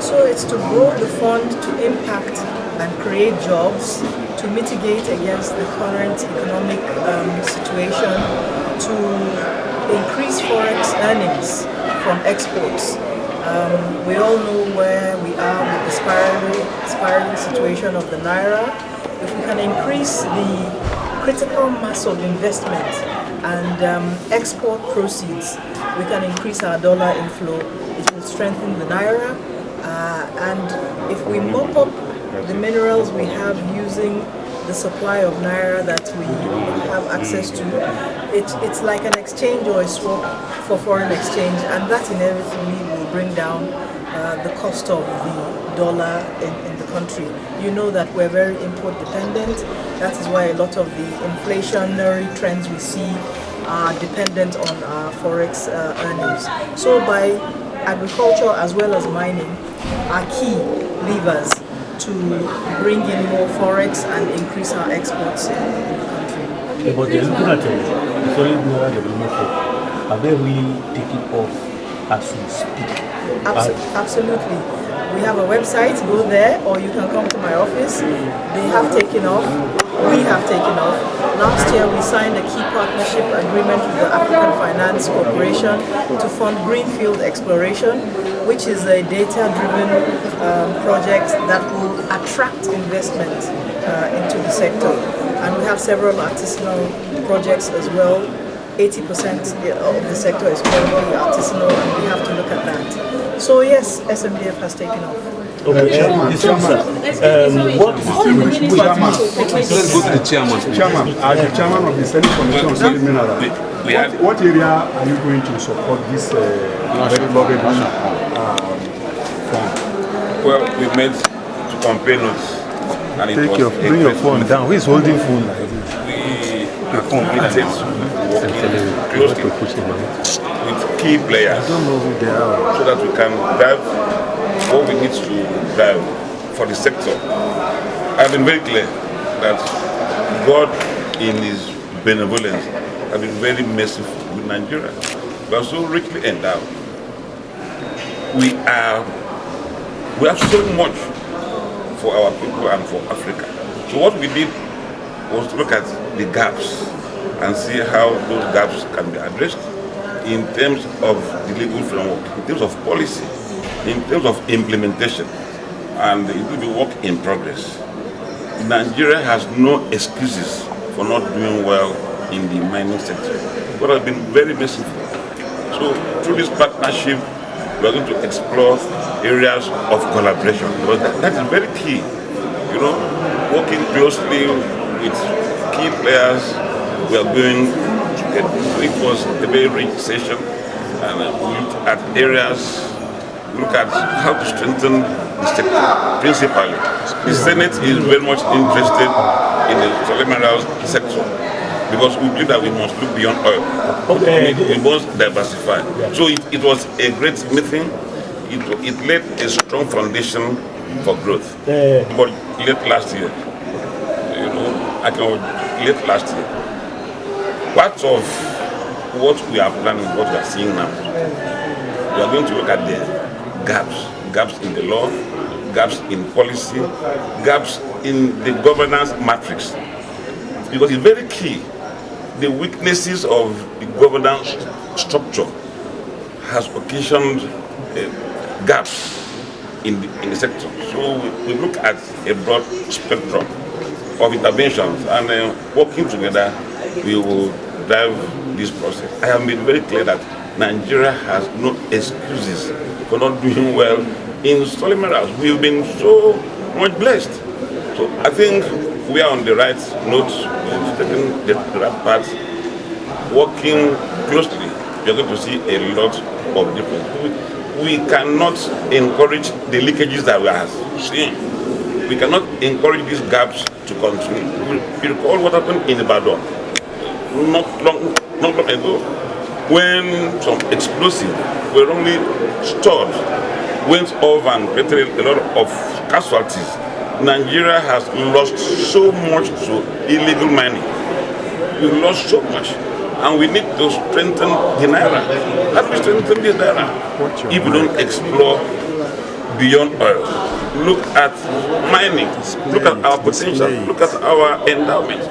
So it's to grow the fund to impact and create jobs, to mitigate against the current economic situation, to increase forex earnings from exports. We all know where we are with the spiraling situation of the Naira. If we can increase the critical mass of investment and export proceeds, we can increase our dollar inflow. It will strengthen the Naira. And if we mop up the minerals we have using the supply of Naira that we have access to, it's like an exchange or a swap for foreign exchange, and that inevitably will bring down the cost of the dollar in the country. You know that we're very import dependent. That is why a lot of the inflationary trends we see are dependent on our forex earnings. So by agriculture as well as mining are key levers to bring in more forex and increase our exports in the country. Okay, but looking at the solid Naira development fund, are they really taking off as we speak? Absolutely. We have a website, go there, or you can come to my office. They have taken off. We have taken off. Last year we signed a key partnership agreement with the African Finance Corporation to fund greenfield exploration, which is a data-driven project that will attract investment into the sector. And we have several artisanal projects as well. 80% of the sector is currently artisanal, and we have to look at that. So yes, SMDF has taken off. Okay, Chairman, Let's go to the chairman. Chairman, as the chairman of the Senate Commission on Solid Mineral, what area are you going to support this very lovely fund? Well, we made to compare notes, and it was bring your phone down. Who is holding phone like this? We completed working closely with key players. I don't know who they are. So that we can drive what we need to drive for the sector. I've been very clear that God, in His benevolence, has been very merciful with Nigeria. We are so richly endowed. We have so much for our people and for Africa. So what we did was to look at the gaps and see how those gaps can be addressed in terms of the legal framework, in terms of policy, in terms of implementation, and it will be work in progress. Nigeria has no excuses for not doing well in the mining sector. God has been very merciful. So through this partnership, we are going to explore areas of collaboration, because that is very key. You know, working closely with key players, we are going together. So it was a very rich session, and we looked at areas, look at how to strengthen the sector. Principally, the Senate is very much interested in the solid minerals sector, because we believe that we must look beyond oil. We must diversify. So it was a great meeting. It laid a strong foundation for growth. But late last year, late last year, part of what we are planning, what we are seeing now, we are going to look at the gaps in the law, gaps in policy, gaps in the governance matrix. Because it's very key. The weaknesses of the governance structure has occasioned gaps in the sector. So we look at a broad spectrum of interventions, and working together, we will drive this process. I have made very clear that Nigeria has no excuses for not doing well in solid minerals. We've been so much blessed. So I think we are on the right note, we've taken the right path, working closely. You're going to see a lot of difference. We cannot encourage the leakages that we are seeing. We cannot encourage these gaps to continue. You recall what happened in Ibadan not long ago, when some explosives were only stored, went off and created a lot of casualties. Nigeria has lost so much to illegal mining. We lost so much, and we need to strengthen the Naira. How do we strengthen the Naira? If we don't explore beyond oil. Look at mining. Look at our potential. Look at our endowment.